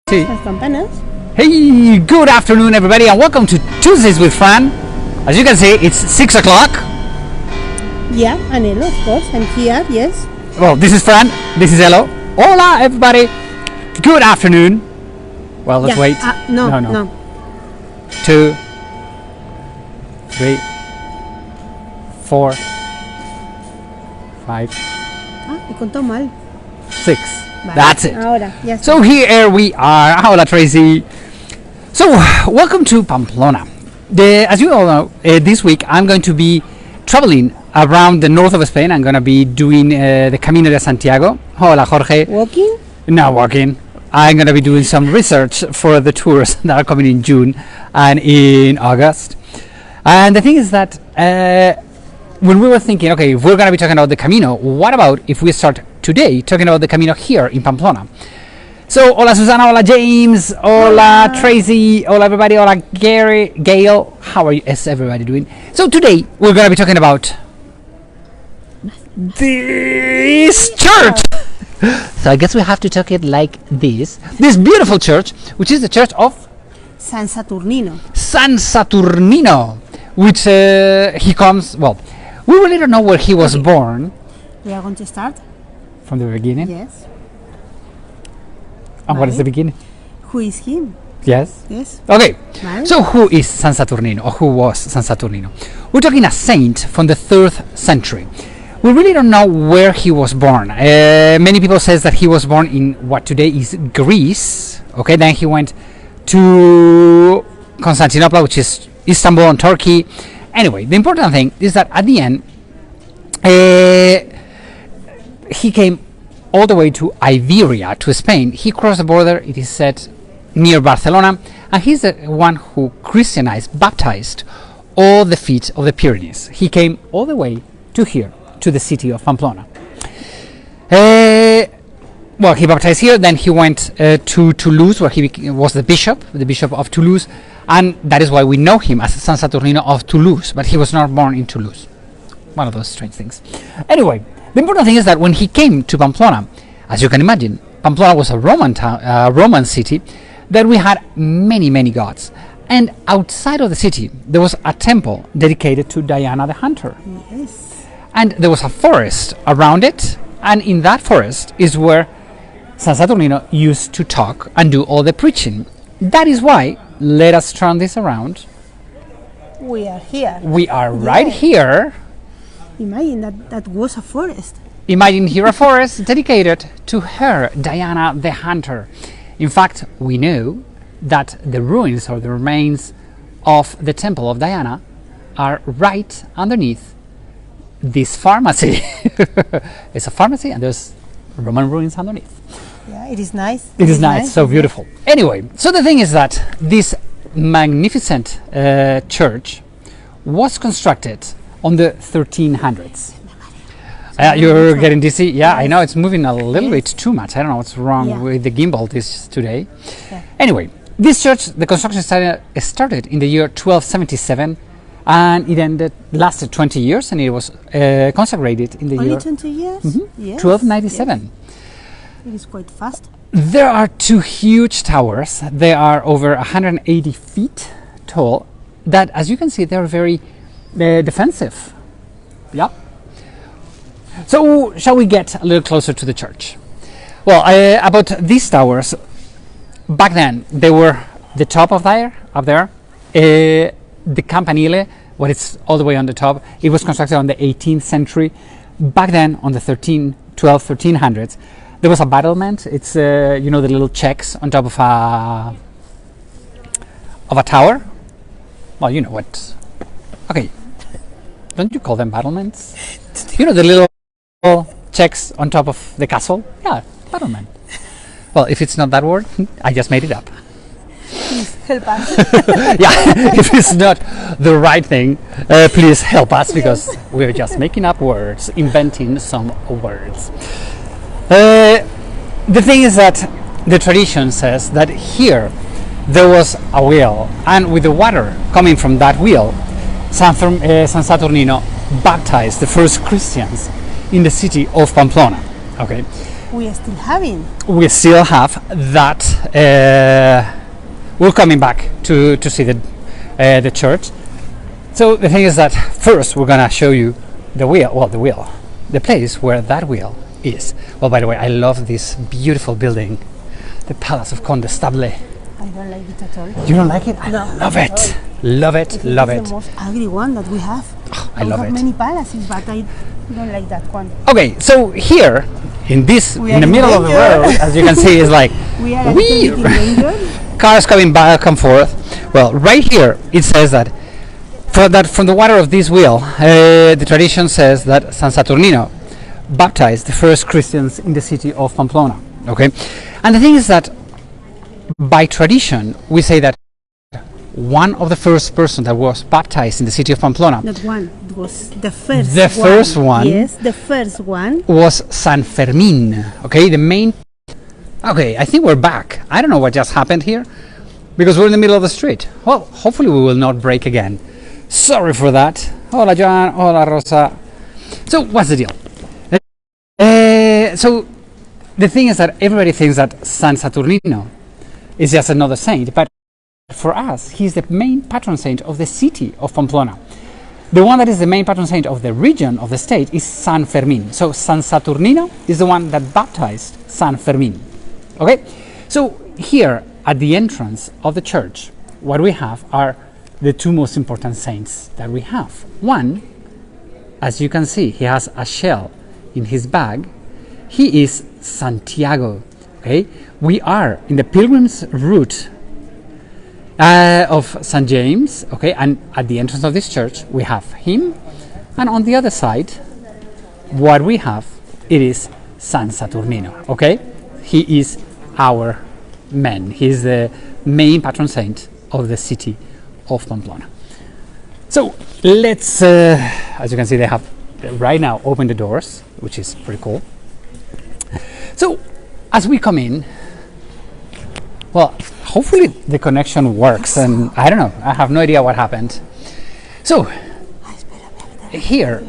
Sí. Las campanas. Hey, good afternoon, everybody, and welcome to Tuesdays with Fran. As you can see, it's 6 o'clock. Yeah, and Elo, of course. I'm here, yes. Well, this is Fran, this is Elo. Hola, everybody. Good afternoon. Well, let's wait. No. 2, 3, 4, 5, He contó mal. 6. Vale. That's it. Ahora, ya está. So here we are. Hola, Tracy. So, welcome to Pamplona. As you all know, this week I'm going to be traveling around the north of Spain. I'm going to be doing the Camino de Santiago. Hola, Jorge. Walking? No, walking. I'm going to be doing some research for the tours that are coming in June and in August. And the thing is that when we were thinking, okay, if we're going to be talking about the Camino, what about if we start today talking about the Camino here in Pamplona? So, hola Susana, hola James, hola Tracy, hola everybody, hola Gary, Gail, how are you? Is everybody doing? So today we're going to be talking about this church. So I guess we have to talk it like this beautiful church, which is the Church of San Saturnino. San Saturnino, which he comes, well, we really don't know where he was born. We are going to start. From the beginning? Yes. And what is the beginning? Who is him? Yes. Yes. Okay. Vale. So who is San Saturnino, or who was San Saturnino? We're talking a saint from the 3rd century. We really don't know where he was born. Many people says that he was born in what today is Greece. Okay, then he went to Constantinople, which is Istanbul in Turkey. Anyway, the important thing is that at the end, he came all the way to Iberia, to Spain. He crossed the border, it is said, near Barcelona, and he's the one who Christianized, baptized all the feet of the Pyrenees. He came all the way to here, to the city of Pamplona. Well, he baptized here, then he went to Toulouse, where he was the bishop of Toulouse, and that is why we know him as San Saturnino of Toulouse, but he was not born in Toulouse. One of those strange things. Anyway, the important thing is that when he came to Pamplona, as you can imagine, Pamplona was a Roman city that we had many gods. And outside of the city, there was a temple dedicated to Diana the Hunter. Yes. And there was a forest around it, and in that forest is where San Saturnino used to talk and do all the preaching. That is why, let us turn this around. We are here. We are right here. Imagine that was a forest. Imagine here a forest dedicated to her, Diana the Hunter. In fact, we know that the ruins or the remains of the temple of Diana are right underneath this pharmacy. It's a pharmacy and there's Roman ruins underneath. Yeah, it is nice. It is nice, so beautiful. Anyway, so the thing is that this magnificent church was constructed on the 1300s. You're getting dizzy? Yeah, I know it's moving a little bit too much. I don't know what's wrong with the gimbal this today. Yeah. Anyway, this church, the construction started in the year 1277 and it lasted 20 years and it was consecrated in the Only year 20 years? Yes. 1297. Yes. It is quite fast. There are 2 huge towers. They are over 180 feet tall that, as you can see, they're very defensive. Yeah. So, shall we get a little closer to the church? Well, about these towers, back then they were the top of up there. The campanile, what it's all the way on the top, it was constructed on the 18th century. Back then, on the 1300s, there was a battlement. It's you know, the little checks on top of a tower. Well, you know what? Okay. Don't you call them battlements? You know, the little checks on top of the castle? Yeah, battlement. Well, if it's not that word, I just made it up. Please help us. Yeah, if it's not the right thing, please help us, because we're just making up words, inventing some words. The thing is that the tradition says that here there was a well, and with the water coming from that well, San Saturnino baptized the first Christians in the city of Pamplona. Okay, we are still having. we still have that. We're coming back to see the church. So the thing is that first we're gonna show you the place where that wheel is. Well, by the way, I love this beautiful building, the Palace of Condestable. I don't like it at all. You don't like it? I No, love not it. at Love it. Love It's it. the most ugly one that we have. I love have it. many palaces, but I don't like that one. Okay, so here in this, We in are the in middle of the danger. road, as you can see, is like We are a wee- little bit in danger. cars coming back and forth. Well, right here it says that from the water of this wheel, the tradition says that San Saturnino baptized the first Christians in the city of Pamplona. Okay, and the thing is that by tradition we say that one of the first person that was baptized in the city of Pamplona Not one, it was the first The one. first one. Yes, the first one. was San Fermin. Okay, the main. Okay, I think we're back. I don't know what just happened here because we're in the middle of the street. Well, hopefully we will not break again. Sorry for that. Hola, Joan. Hola, Rosa. So, what's the deal? So, the thing is that everybody thinks that San Saturnino is just another saint, but for us, he's the main patron saint of the city of Pamplona. The one that is the main patron saint of the region of the state is San Fermin. So San Saturnino is the one that baptized San Fermin. Okay? So here at the entrance of the church, what we have are the two most important saints that we have. One, as you can see, he has a shell in his bag. He is Santiago. Okay? We are in the pilgrims route of St. James, okay, and at the entrance of this church we have him, and on the other side what we have, it is San Saturnino. Okay, he is our man. He is the main patron saint of the city of Pamplona. So let's as you can see, they have right now opened the doors, which is pretty cool. So as we come in, well, hopefully the connection works, and I don't know, I have no idea what happened. So here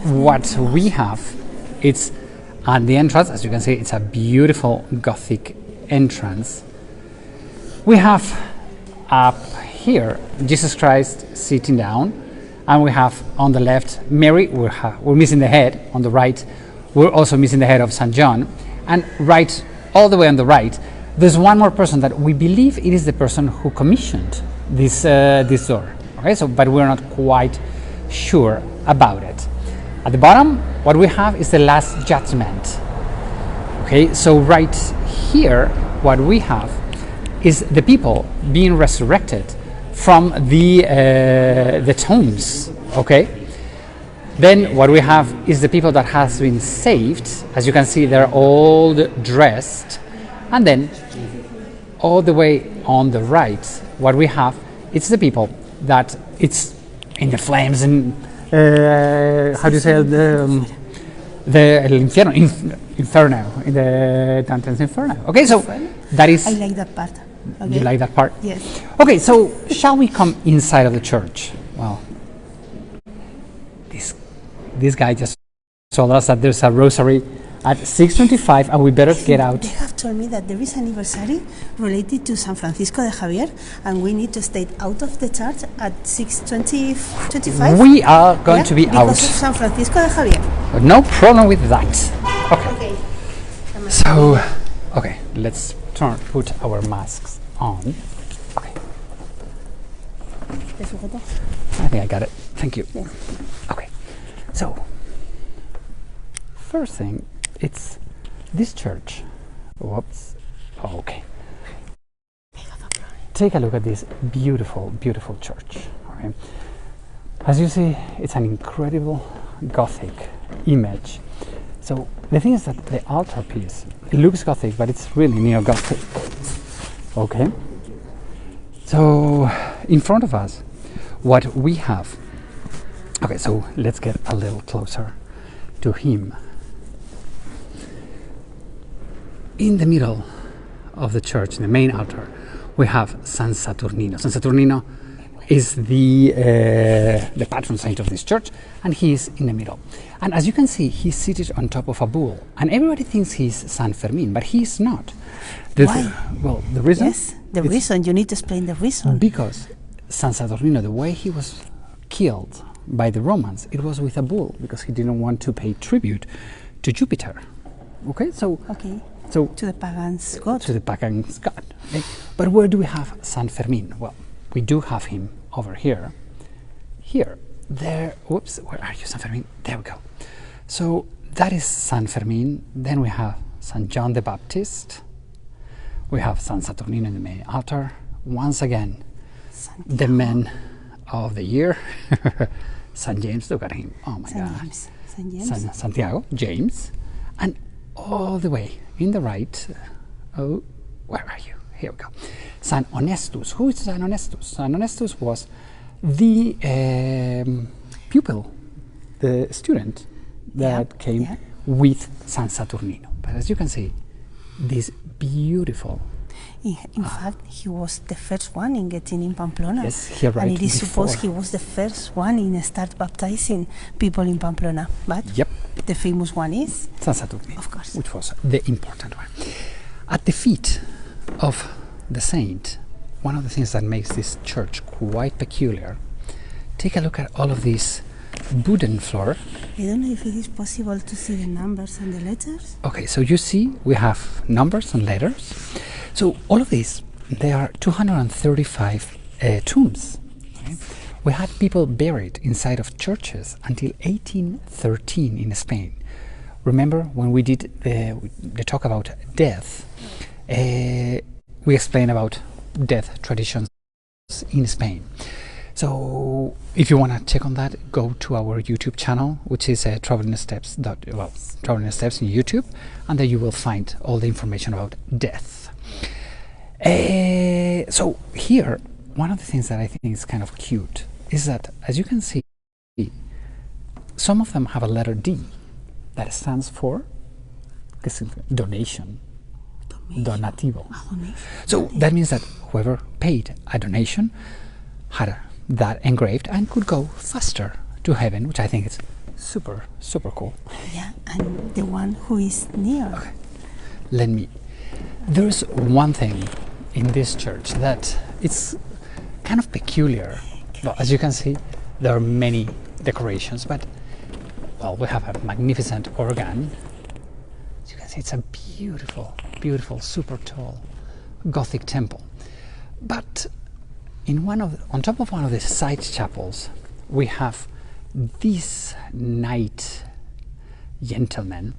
what we have, it's at the entrance, as you can see, it's a beautiful Gothic entrance. We have up here Jesus Christ sitting down, and we have on the left Mary. We're missing the head. On the right we're also missing the head of St. John, and right all the way on the right there's one more person that we believe it is the person who commissioned this door. Okay, so but we're not quite sure about it. At the bottom, what we have is the Last Judgment. Okay, so right here, what we have is the people being resurrected from the tombs. Okay, then what we have is the people that has been saved. As you can see, they're all dressed, and then all the way on the right, what we have, it's the people that it's in the flames and how do you say it? The Inferno, in the Dante's Inferno. Okay, so that is. I like that part. Okay. You like that part? Yes. Okay, so shall we come inside of the church? Well, this guy just told us that there's a rosary at 6:25, and we better get out. They have told me that there is an anniversary related to San Francisco de Javier, and we need to stay out of the church at 6:25. We are going to be because out. of San Francisco de Javier. But no problem with that. Okay. Okay. So, okay, let's put our masks on. Okay. ¿Te sujeto? I think I got it. Thank you. Yeah. Okay. So, first thing, it's this church. Whoops. Okay. Take a look at this beautiful, beautiful church. Okay. As you see, it's an incredible Gothic image. So the thing is that the altarpiece, it looks Gothic, but it's really neo-Gothic. Okay. So in front of us, what we have. Okay, so let's get a little closer to him. In the middle of the church, in the main altar, we have San Saturnino. San Saturnino is the patron saint of this church, and he is in the middle. And as you can see, he's seated on top of a bull, and everybody thinks he's San Fermin, but he's not. Why? Well, the reason. Yes, the reason. You need to explain the reason. Because San Saturnino, the way he was killed by the Romans, it was with a bull, because he didn't want to pay tribute to Jupiter. Okay, so to the pagans' god. To the pagans' god. Okay? But where do we have San Fermin? Well, we do have him over here. Here, there. Whoops, where are you, San Fermin? There we go. So that is San Fermin. Then we have San John the Baptist. We have San Saturnino in the main altar. Once again, Santiago. The man of the year, San James. Look at him. Oh my God. James. San James. Santiago, James, and all the way in the right. Oh, where are you? Here we go. San Honestus. Who is San Honestus? San Honestus was the pupil, the student that came with San Saturnino. But as you can see, this beautiful. In fact, he was the first one in getting in Pamplona. Yes, he arrived and it is before. supposed he was the first one in start baptizing people in Pamplona. But the famous one is San Saturnino, of course, which was the important one. At the feet of the saint, one of the things that makes this church quite peculiar. Take a look at all of this wooden floor. I don't know if it is possible to see the numbers and the letters. Okay, so you see we have numbers and letters. So all of these, there are 235 tombs. Okay? We had people buried inside of churches until 1813 in Spain. Remember when we did the talk about death, we explained about death traditions in Spain. So if you want to check on that, go to our YouTube channel, which is Traveling Steps in YouTube, and there you will find all the information about death. So here, one of the things that I think is kind of cute is that, as you can see, some of them have a letter D that stands for donation. Donativo. So that means that whoever paid a donation had that engraved and could go faster to heaven, which I think is super, super cool. Yeah, and the one who is near. Okay. There's one thing in this church that it's kind of peculiar. Well, as you can see, there are many decorations, but well, we have a magnificent organ. As you can see, it's a beautiful, beautiful, super tall Gothic temple. But on top of one of the side chapels, we have this knight gentleman.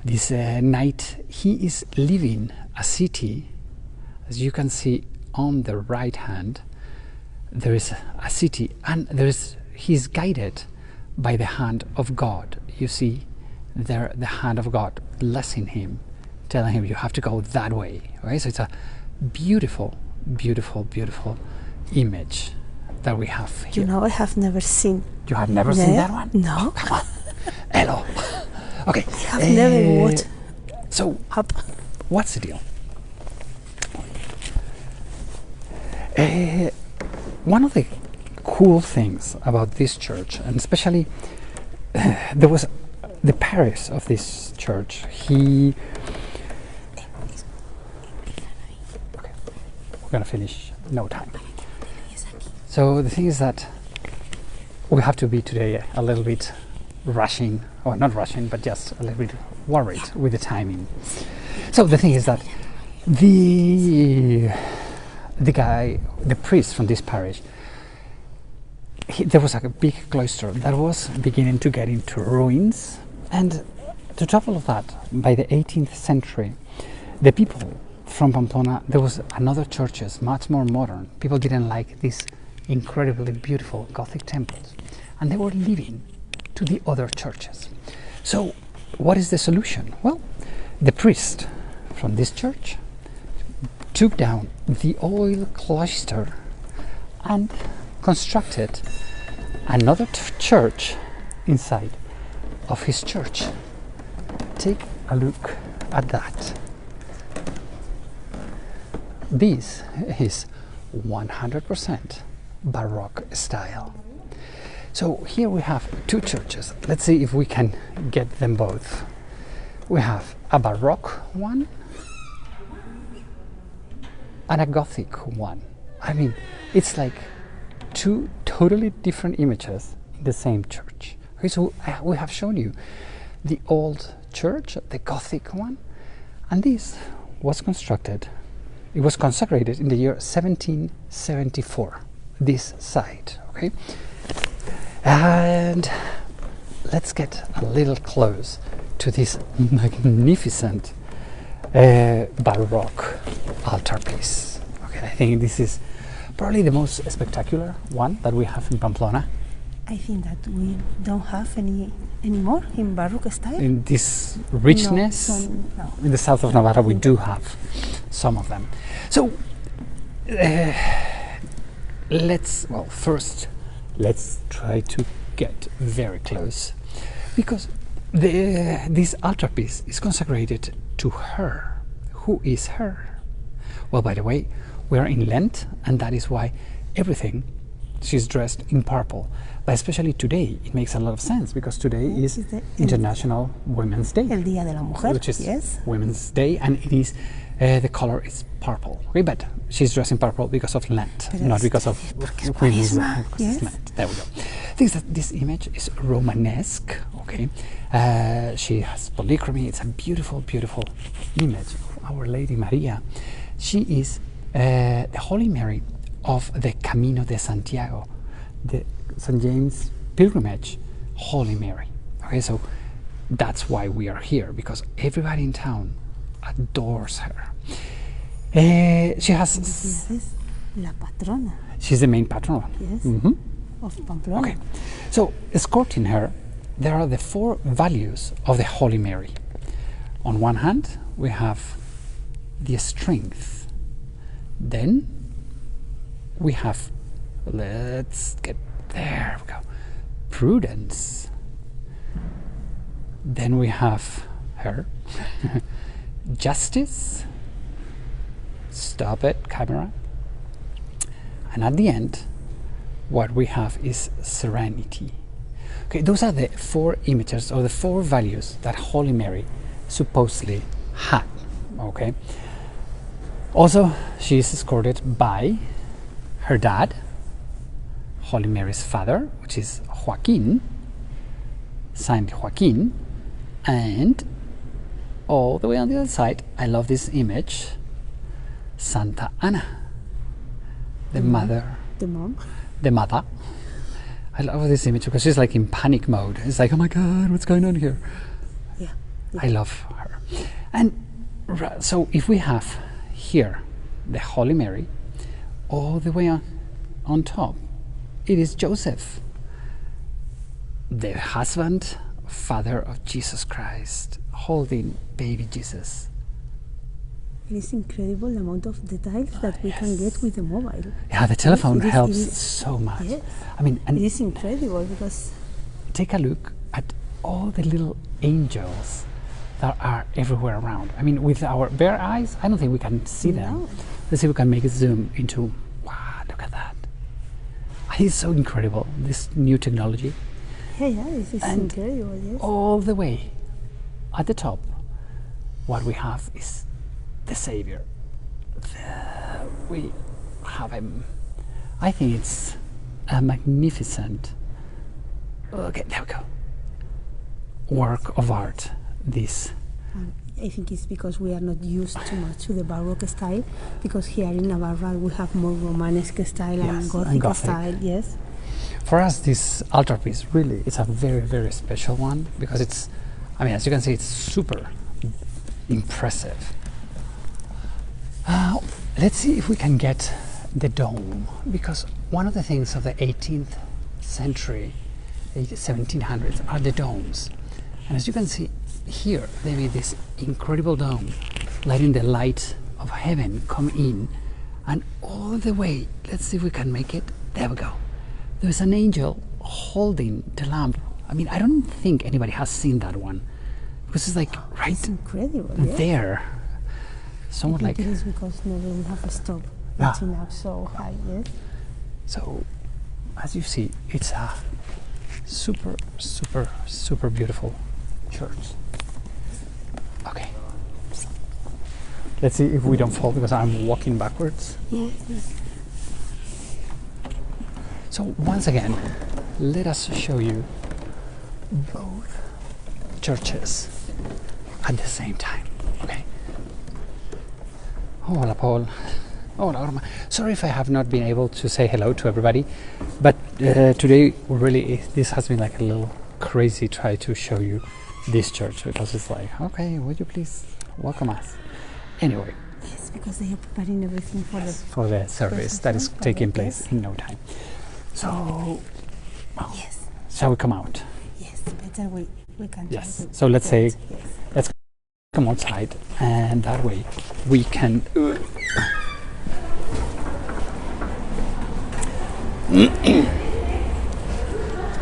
This knight, he is leaving a city. As you can see on the right hand, there is a city, and he's guided by the hand of God. You see there the hand of God blessing him, telling him you have to go that way. Right? So it's a beautiful, beautiful, beautiful image that we have here. You know, I have never seen. You have never seen that one? No. Come on. Hello. Okay. I have never walked up. What's the deal? One of the cool things about this church, and especially there was the parish of this church. Okay, we're gonna finish. No time. So the thing is that we have to be today a little bit rushing, or not rushing, but just a little bit worried with the timing. So the thing is that the priest from this parish, there was a big cloister that was beginning to get into ruins, and to top of that, by the 18th century, the people from Pamplona, there was another churches, much more modern. People didn't like these incredibly beautiful Gothic temples, and they were leaving to the other churches. So what is the solution? Well, the priest from this church took down the old cloister and constructed another church inside of his church. Take a look at that. This is 100% Baroque style. So here we have two churches. Let's see if we can get them both. We have a Baroque one and a Gothic one. I mean, it's like two totally different images in the same church. Okay, so we have shown you the old church, the Gothic one, and this was constructed, it was consecrated in the year 1774, this site, okay? And let's get a little close to this magnificent Baroque altarpiece. Okay, I think this is probably the most spectacular one that we have in Pamplona. I think that we don't have any anymore in Baroque style. In this richness, no. in the south of Navarra, we do have some of them. So first let's try to get very close, because this altarpiece is consecrated to her. Who is her? Well, by the way, we are in Lent, and that is why everything, she's dressed in purple. But especially today, it makes a lot of sense, because today is International Women's Day, El Día de la Mujer, which is yes. Women's Day, and it is the color is purple. Okay, but she's dressed in purple because of Lent, not because of Women's Day. Yes. Lent. There we go. I think that this image is Romanesque. Okay, she has polychromy. It's a beautiful, beautiful image of Our Lady Maria. She is the Holy Mary of the Camino de Santiago, the St. James pilgrimage, Holy Mary. Okay, so that's why we are here, because everybody in town adores her. She has. This is la patrona. She's the main patron. Yes. Mm-hmm. Of Pamplona. Okay, so escorting her, there are the four values of the Holy Mary. On one hand, we have the strength. Then we have, let's get there we go, prudence. Then we have her, justice. Stop it, camera. And at the end, what we have is serenity. Okay, those are the four images, or the four values that Holy Mary supposedly had. Okay. Also, she is escorted by her dad, Holy Mary's father, which is Joaquin, Saint Joaquin, and all the way on the other side, I love this image, Santa Ana, the mother. The mom. The mother. I love this image because she's like in panic mode. It's like, oh my God, what's going on here? Yeah. I love her. And so if we have here the Holy Mary, all the way on top, it is Joseph, the husband, father of Jesus Christ, holding baby Jesus. It is incredible the amount of details that we can get with the mobile. Yeah, the telephone It is- helps it is- so much. Yes. I mean, and It is incredible because take a look at all the little angels that are everywhere around. I mean, with our bare eyes, I don't think we can see them. No. Let's see if we can make it zoom into, wow, look at that. It's so incredible, this new technology. yeah, this is And incredible. Yes. All the way at the top, what we have is the Savior. We have him. I think it's a magnificent, okay, there we go, work of art, this. I think it's because we are not used too much to the Baroque style, because here in Navarra we have more Romanesque style Yes, and and Gothic Gothic. style. Yes. For us, this altarpiece really is a very, very special one, because it's, I mean, as you can see, it's super impressive. Let's see if we can get the dome, because one of the things of the 18th century, 1700s, are the domes. And as you can see here, they made this incredible dome, letting the light of heaven come in, and all the way, let's see if we can make it, there we go. There's an angel holding the lamp. I mean, I don't think anybody has seen that one, because it's like right It's incredible. Yes. there. Somewhat I like, think it is because never we have a stop Yeah. reaching up so high. Yes. so as you see, it's a super, super, super beautiful church. Okay. Let's see if we don't fall because I'm walking backwards. Yes. So once again, let us show you both churches at the same time. Okay. Hola, Paul. Hola, Orma. Sorry if I have not been able to say hello to everybody, but today really this has been like a little crazy try to show you this church because it's like, okay, would you please welcome us? Anyway. Yes, because they are preparing everything for the service that is taking place in no time. So, yes. Shall we come out? Yes, better we can. Yes. So let's say, yes. let's come outside, and that way we can.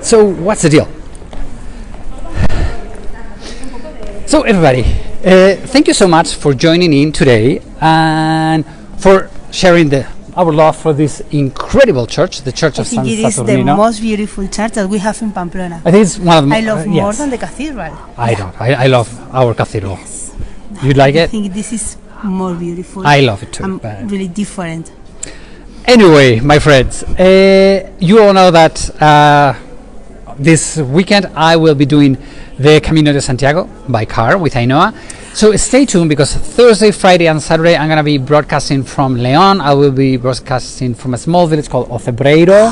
So what's the deal? So everybody, thank you so much for joining in today and for sharing our love for this incredible church, the Church of San Saturnino. I think it is the most beautiful church that we have in Pamplona. I think it's one of the I love more than the cathedral. I love our cathedral. Yes. You like it? I think this is more beautiful. I love it too. Really different. Anyway, my friends, you all know that this weekend I will be doing the Camino de Santiago by car with Ainhoa. So stay tuned because Thursday, Friday and Saturday I'm going to be broadcasting from León. I will be broadcasting from a small village called Ocebreiro.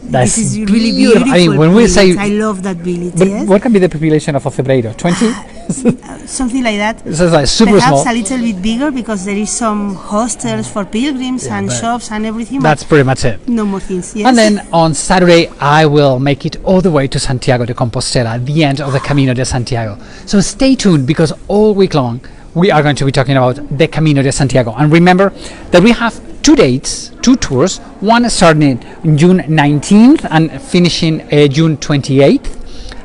This is really beautiful. I mean, when we say, I love that village. But yes? what can be the population of Ocebreiro? 20? Something like that. So it's like super Perhaps small. a little bit bigger because there is some hostels for pilgrims and shops and everything. That's pretty much it. No more things. Yes. And then on Saturday I will make it all the way to Santiago de Compostela, the end of the Camino de Santiago. So stay tuned because all week long we are going to be talking about the Camino de Santiago. And remember that we have two dates, two tours, one starting June 19th and finishing June 28th,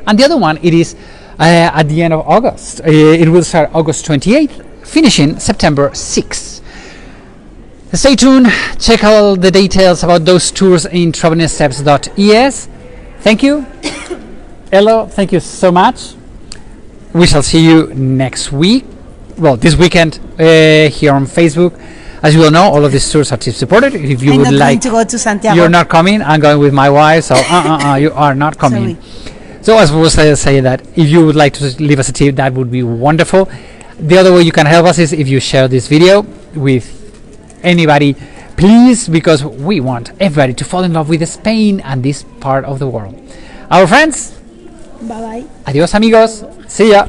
and the other one it is at the end of August. It will start August 28th, finishing September 6th. Stay tuned, check all the details about those tours in travelingsteps.es. Thank you. Elo, thank you so much. We shall see you next week. Well, this weekend here on Facebook. As you all know, all of these tours are tip supported. If you would like to go to Santiago, you're not coming. I'm going with my wife, so you are not coming. So as we will say that if you would like to leave us a tip, that would be wonderful. The other way you can help us is if you share this video with anybody, please, because we want everybody to fall in love with Spain and this part of the world. Our friends, bye bye. Adios amigos. See ya.